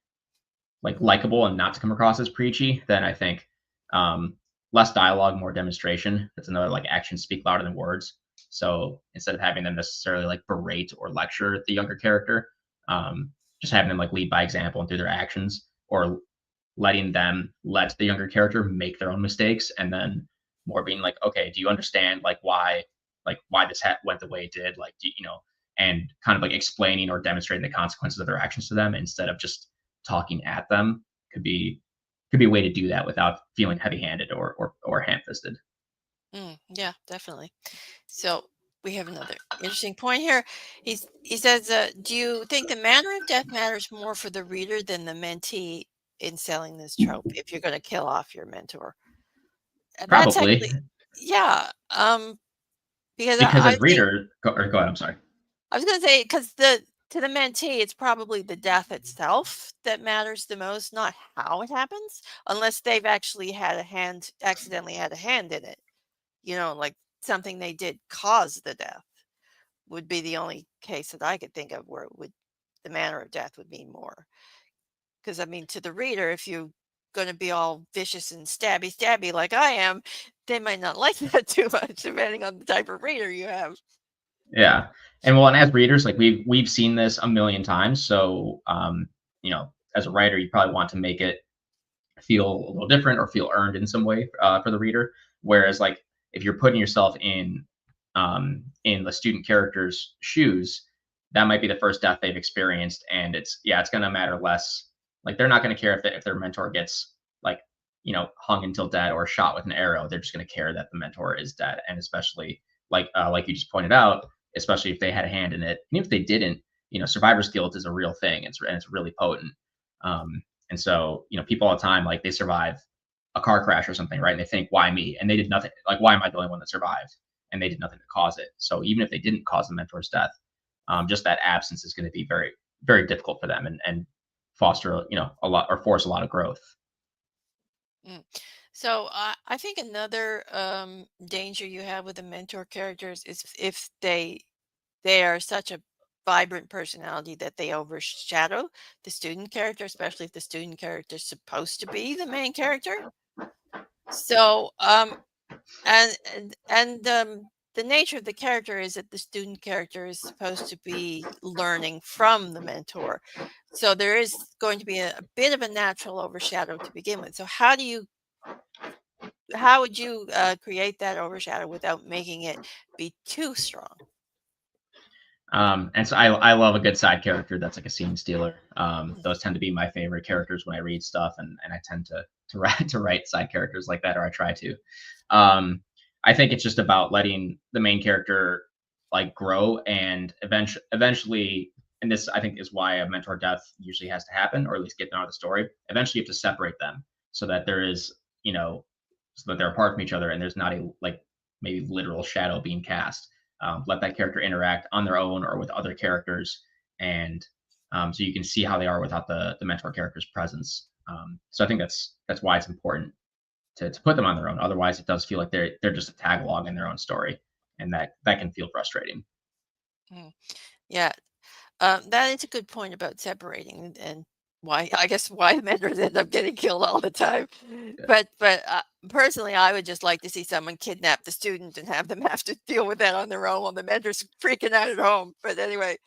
like likable and not to come across as preachy, then I think less dialogue, more demonstration. That's another like actions speak louder than words. So instead of having them necessarily like berate or lecture the younger character, just having them like lead by example and through their actions, or letting them let the younger character make their own mistakes, and then more being like, okay, do you understand like why this went the way it did? Like, and kind of like explaining or demonstrating the consequences of their actions to them instead of just talking at them could be a way to do that without feeling heavy-handed or ham-fisted. Yeah, definitely. So we have another interesting point here. He says, "Do you think the manner of death matters more for the reader than the mentee in selling this trope? If you're going to kill off your mentor." And that's Probably actually, yeah. Because because I as think reader, go ahead. I'm sorry. I was going to say, because to the mentee, it's probably the death itself that matters the most, not how it happens, unless they've actually accidentally had a hand in it. Like something they did cause the death would be the only case that I could think of where the manner of death would mean more. Because I mean, to the reader, if you're going to be all vicious and stabby like I am, they might not like that too much, depending on the type of reader you have. Yeah, and well, and as readers, like we've seen this a million times. So, as a writer, you probably want to make it feel a little different or feel earned in some way for the reader. Whereas, like if you're putting yourself in the student character's shoes, that might be the first death they've experienced, and it's going to matter less. Like they're not going to care if their mentor gets like hung until dead or shot with an arrow. They're just going to care that the mentor is dead, and especially like you just pointed out, especially if they had a hand in it, and if they didn't, survivor's guilt is a real thing. And it's really potent. And so, people all the time, like they survive a car crash or something, right? And they think, why me? And they did nothing. Like, why am I the only one that survived? And they did nothing to cause it. So even if they didn't cause the mentor's death, just that absence is going to be very, very difficult for them, and foster, a lot, or force a lot of growth. Mm. So I think another danger you have with the mentor characters is if they are such a vibrant personality that they overshadow the student character, especially if the student character is supposed to be the main character. So the nature of the character is that the student character is supposed to be learning from the mentor. So there is going to be a bit of a natural overshadow to begin with. So how would you create that overshadow without making it be too strong? And so I love a good side character that's like a scene stealer. Mm. Those tend to be my favorite characters when I read stuff, and I tend to write side characters like that, or I try to. Um, I think it's just about letting the main character like grow, and eventually, and this I think is why a mentor death usually has to happen, or at least get them out of the story. Eventually, you have to separate them so that there is, so that they're apart from each other, and there's not a like maybe literal shadow being cast. Let that character interact on their own or with other characters, and so you can see how they are without the mentor character's presence. So I think that's why it's important to put them on their own. Otherwise, it does feel like they're just a tag along in their own story, and that can feel frustrating. Mm. Yeah, that is a good point about separating and why I guess why mentors end up getting killed all the time. Yeah. But personally, I would just like to see someone kidnap the student and have them have to deal with that on their own while the mentor's freaking out at home. But anyway,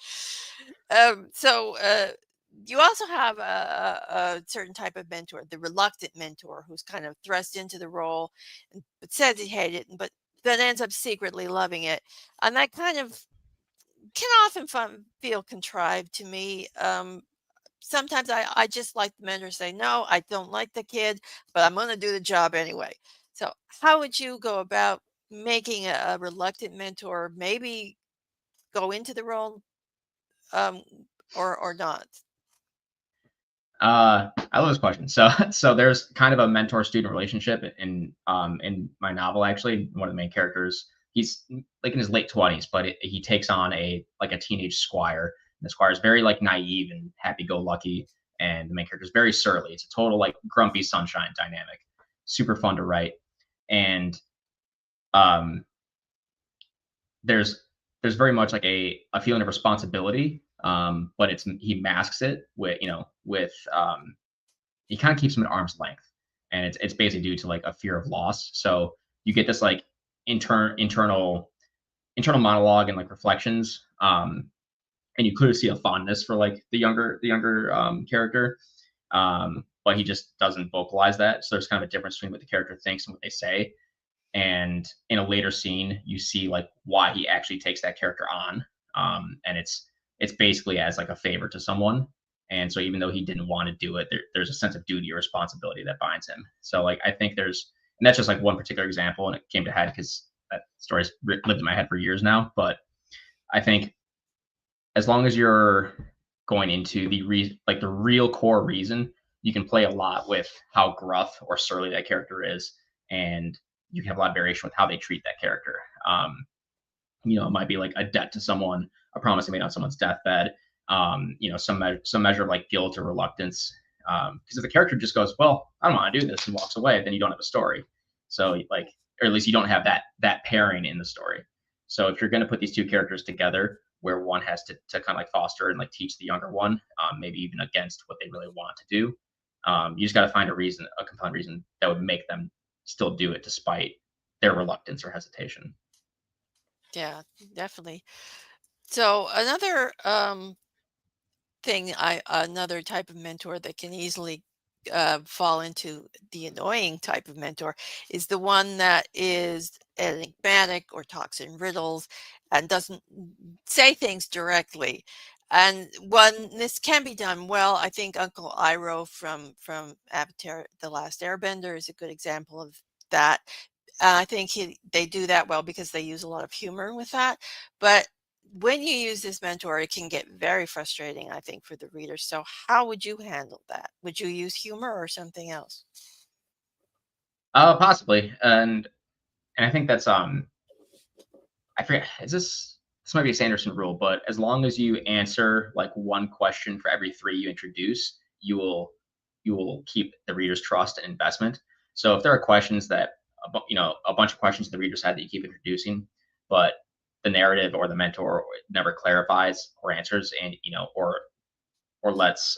you also have a certain type of mentor, the reluctant mentor, who's kind of thrust into the role, but says he hated it, but then ends up secretly loving it, and that kind of can often feel contrived to me. Sometimes I just like the mentor to say, no, I don't like the kid, but I'm going to do the job anyway. So, how would you go about making a reluctant mentor maybe go into the role um, or not? I love this question. So so there's kind of a mentor student relationship in my novel. Actually, one of the main characters, he's like in his late 20s, but he takes on a teenage squire. And the squire is very like naive and happy go lucky, and the main character is very surly. It's a total like grumpy sunshine dynamic. Super fun to write, and um there's there's very much like a feeling of responsibility, but he masks it with he kind of keeps him at arm's length, and it's basically due to like a fear of loss. So you get this like internal monologue and like reflections, and you clearly see a fondness for like the younger character, but he just doesn't vocalize that. So there's kind of a difference between what the character thinks and what they say. And in a later scene, you see like why he actually takes that character on, and it's basically as like a favor to someone. And so even though he didn't want to do it, there's a sense of duty or responsibility that binds him. So like I think and that's just like one particular example, and it came to head because that story's lived in my head for years now. But I think as long as you're going into the real core reason, you can play a lot with how gruff or surly that character is, and you can have a lot of variation with how they treat that character. It might be like a debt to someone, a promise they made on someone's deathbed. Some measure of like guilt or reluctance. Because if the character just goes, "Well, I don't want to do this," and walks away, then you don't have a story. So like, or at least you don't have that pairing in the story. So if you're going to put these two characters together, where one has to kind of like foster and like teach the younger one, maybe even against what they really want to do, you just got to find a compelling reason that would make them still do it despite their reluctance or hesitation. Yeah, definitely. So another another type of mentor that can easily fall into the annoying type of mentor is the one that is enigmatic or talks in riddles and doesn't say things directly. And when this can be done well, I think Uncle Iroh from Avatar: The Last Airbender is a good example of that. And I think they do that well because they use a lot of humor with that. But when you use this mentor, it can get very frustrating, I think, for the reader. So how would you handle that? Would you use humor or something else? Possibly, and I think that's I forget, is this might be a Sanderson rule, but as long as you answer like one question for every three you introduce, you will keep the reader's trust and investment. So if there are questions that, a bunch of questions the reader's had that you keep introducing, but the narrative or the mentor never clarifies or answers, and or lets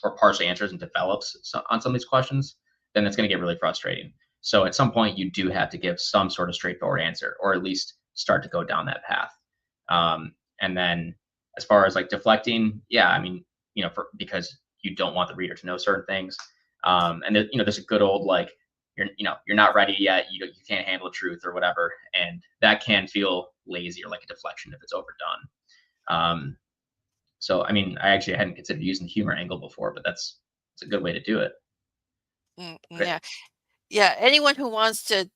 or partially answers and develops on some of these questions, then that's going to get really frustrating. So at some point, you do have to give some sort of straightforward answer, or at least start to go down that path. And then as far as like deflecting, yeah, I mean, because you don't want the reader to know certain things. And there's a good old like you're not ready yet, you can't handle the truth or whatever, and that can feel lazy or like a deflection if it's overdone. So I mean, I actually hadn't considered using the humor angle before, but it's a good way to do it. Yeah, yeah. Anyone who wants to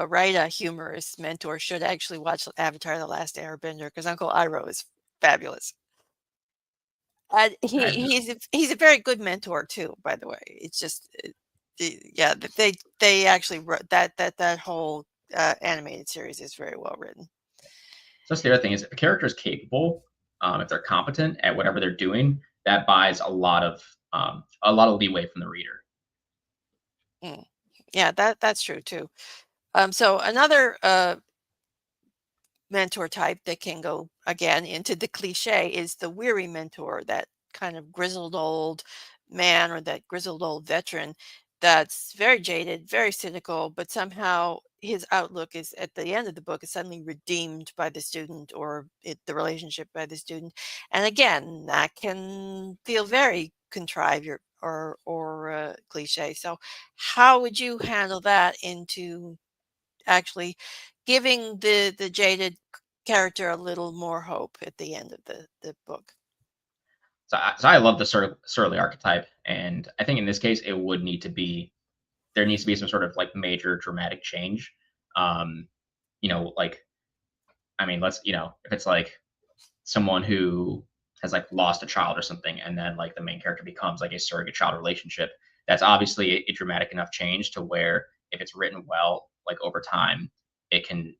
write a humorous mentor should actually watch Avatar: The Last Airbender, because Uncle Iroh is fabulous. He's a very good mentor too, by the way. It's just yeah, they actually wrote that whole animated series is very well written. So that's the other thing is if a character is capable, if they're competent at whatever they're doing, that buys a lot of leeway from the reader. Yeah, that's true too. So another mentor type that can go again into the cliche is the weary mentor, that kind of grizzled old man or that grizzled old veteran that's very jaded, very cynical, but somehow his outlook is at the end of the book is suddenly redeemed by the student, or the relationship by the student. And again, that can feel very contrived or cliche. So how would you handle that into actually giving the jaded character a little more hope at the end of the book? So I love the surly archetype, and I think in this case it would need to be there needs to be some sort of like major dramatic change. Like I mean, if it's like someone who has like lost a child or something, and then like the main character becomes like a surrogate child relationship, that's obviously a dramatic enough change to where if it's written well, like over time, it can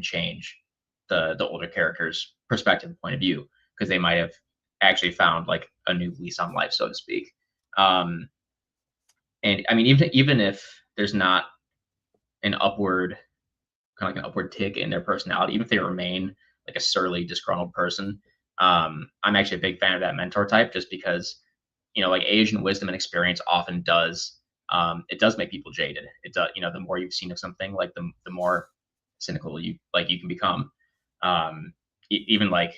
change the older character's perspective and point of view, because they might have actually found like a new lease on life, so to speak. Um, and I mean, even if there's not an upward kind of like an upward tick in their personality, even if they remain like a surly, disgruntled person. I'm actually a big fan of that mentor type, just because like age and wisdom and experience often does it does make people jaded. It does, the more you've seen of something, like the more cynical you can become. Even like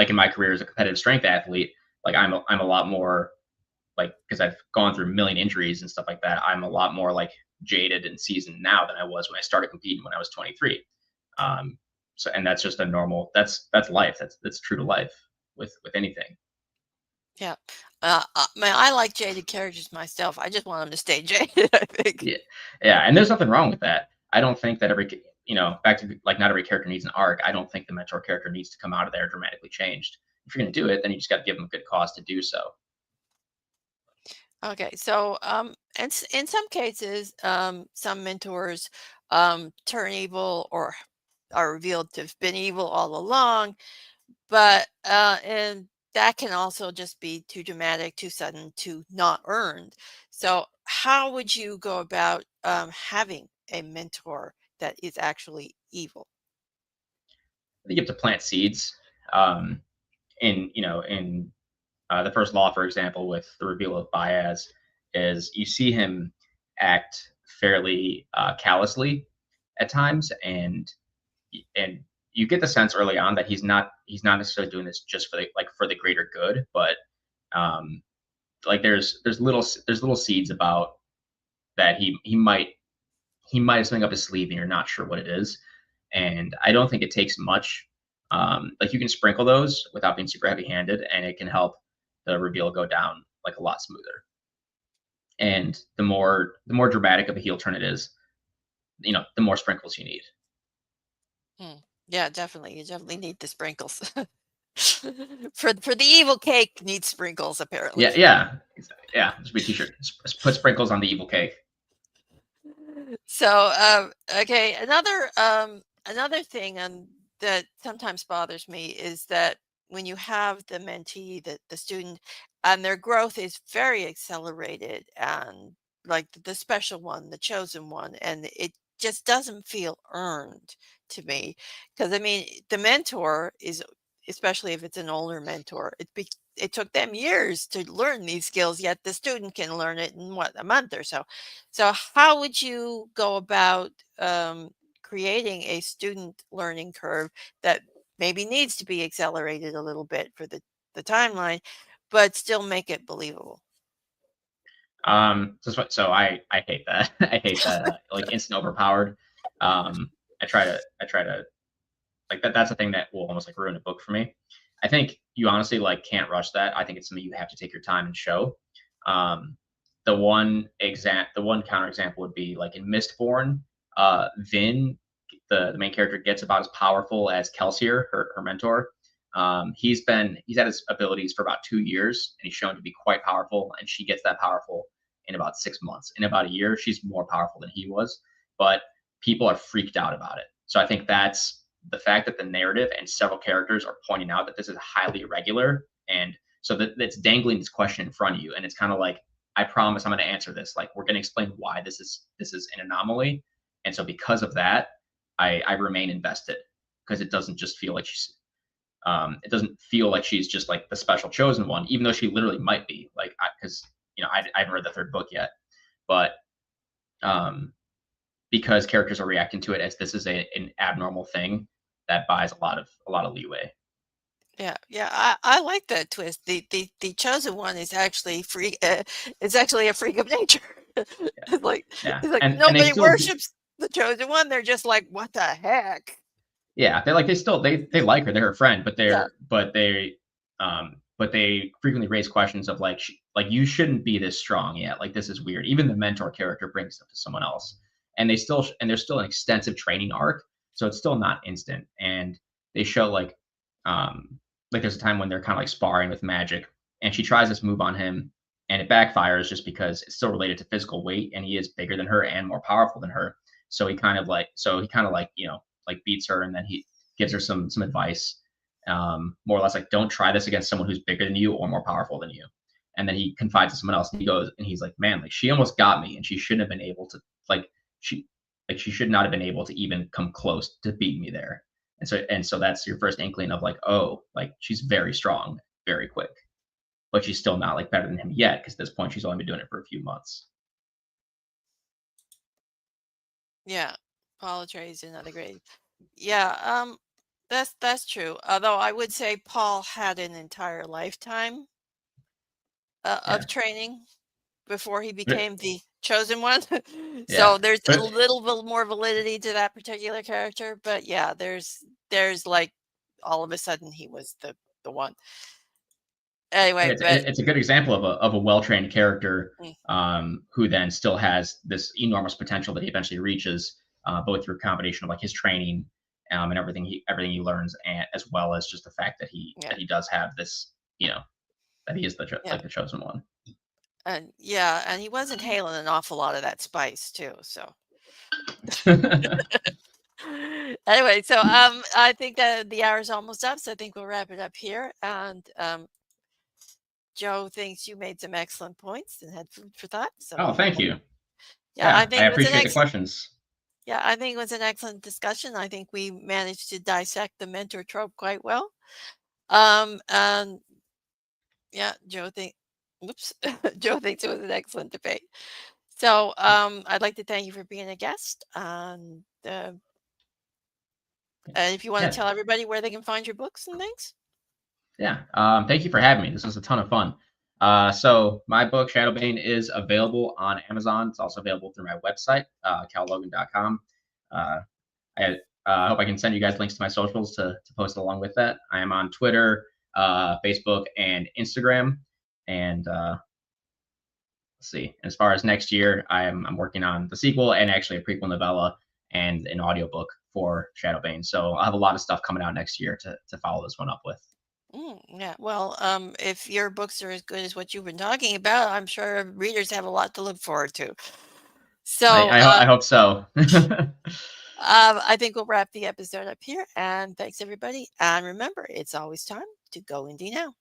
in my career as a competitive strength athlete, like I'm a lot more like, because I've gone through a million injuries and stuff like that. I'm a lot more like jaded and seasoned now than I was when I started competing when I was 23. So and that's just a normal that's life. That's true to life with anything. Yeah. Man, I like jaded characters myself. I just want them to stay jaded, I think. Yeah, and there's nothing wrong with that. I don't think that back to like not every character needs an arc. I don't think the mentor character needs to come out of there dramatically changed. If you're going to do it, then you just got to give them a good cause to do so. Okay, so and in some cases, some mentors turn evil or are revealed to have been evil all along, but and that can also just be too dramatic, too sudden, too not earned. So how would you go about having a mentor that is actually evil? I think you have to plant seeds. In the first law, for example, with the reveal of Baez, is you see him act fairly callously at times, and you get the sense early on that he's not necessarily doing this just for the greater good, but um, like there's little seeds about that he might have something up his sleeve and you're not sure what it is, and I don't think it takes much. Like you can sprinkle those without being super heavy handed, and it can help the reveal go down like a lot smoother. And the more dramatic of a heel turn it is, the more sprinkles you need. Yeah, definitely. You definitely need the sprinkles. For the evil cake needs sprinkles, apparently. Yeah. Just be a t-shirt. Put sprinkles on the evil cake. So okay, another thing that sometimes bothers me is that when you have the mentee, the student and their growth is very accelerated, and like the special one, the chosen one, and it just doesn't feel earned to me. Because I mean, the mentor is, especially if it's an older mentor, it took them years to learn these skills, yet the student can learn it in what, a month or so. So how would you go about creating a student learning curve that maybe needs to be accelerated a little bit for the timeline, but still make it believable? So I hate that. I hate that like instant overpowered. I try to like that's the thing that will almost like ruin a book for me. I think you honestly like can't rush that. I think it's something you have to take your time and show. Um, the one counter example would be like in Mistborn, Vin, the main character, gets about as powerful as Kelsier, her mentor. He's had his abilities for about 2 years, and he's shown to be quite powerful. And she gets that powerful in about 6 months. In about a year, she's more powerful than he was, but people are freaked out about it. So I think that's the fact that the narrative and several characters are pointing out that this is highly irregular, and so that it's dangling this question in front of you, and it's kind of like, I promise I'm going to answer this. Like, we're going to explain why this is an anomaly, and so because of that, I remain invested, because it doesn't just feel like it doesn't feel like she's just like the special chosen one, even though she literally might be. Like, because I haven't read the third book yet, but because characters are reacting to it as this is an abnormal thing, that buys a lot of leeway. Yeah, yeah, I like that twist. The chosen one is actually free. It's actually a freak of nature. It's like, Yeah, it's like and they nobody still worships the chosen one. They're just like, what the heck? yeah, they like her, they're her friend, but Yeah, they frequently raise questions of like, like, you shouldn't be this strong yet. Like, this is weird. Even the mentor character brings stuff to someone else, and there's still an extensive training arc, so it's still not instant. And they show like there's a time when they're kind of like sparring with magic, and she tries this move on him, and it backfires just because it's still related to physical weight, and he is bigger than her and more powerful than her. So he kind of like like beats her, and then he gives her some advice, more or less like, don't try this against someone who's bigger than you or more powerful than you. And then he confides to someone else, and he's like, man, like, she almost got me, and she shouldn't have been able to, like, she should not have been able to even come close to beat me there. And so that's your first inkling of like, oh, like, she's very strong, very quick, but she's still not like better than him yet, because at this point she's only been doing it for a few months. yeah. Paul Atreides, another great. Yeah, that's true. Although I would say Paul had an entire lifetime Yeah, of training before he but became the chosen one. yeah, So there's a but little bit more validity to that particular character. But yeah, there's like all of a sudden he was the one. Anyway, but it's a good example of a well trained character, mm, who then still has this enormous potential that he eventually reaches, both through a combination of like his training, and everything he learns, and as well as just the fact that yeah, he does have this, that he is yeah, like the chosen one. and yeah, and he wasn't hailing an awful lot of that spice too. So anyway, so I think that the hour's almost up, so I think we'll wrap it up here. And Joe thinks you made some excellent points and had food for thought. Oh, So thank you. yeah, I Yeah, I think it was an appreciate the excellent. questions. Yeah, I think it was an excellent discussion. I think we managed to dissect the mentor trope quite well. And yeah, Joe think, whoops, Joe thinks it was an excellent debate. So I'd like to thank you for being a guest. And if you want to Yeah, tell everybody where they can find your books and things. yeah. Thank you for having me. This was a ton of fun. So my book Shadowbane is available on Amazon. It's also available through my website, callogan.com. Uh, I hope I can send you guys links to my socials to post along with that. I am on Twitter, Facebook, and Instagram. And let's see. As far as next year, I'm working on the sequel and actually a prequel novella and an audiobook for Shadowbane. So I'll have a lot of stuff coming out next year to follow this one up with. Yeah, well, if your books are as good as what you've been talking about, I'm sure readers have a lot to look forward to. So I hope so. I think we'll wrap the episode up here. And thanks, everybody. And remember, it's always time to go indie now.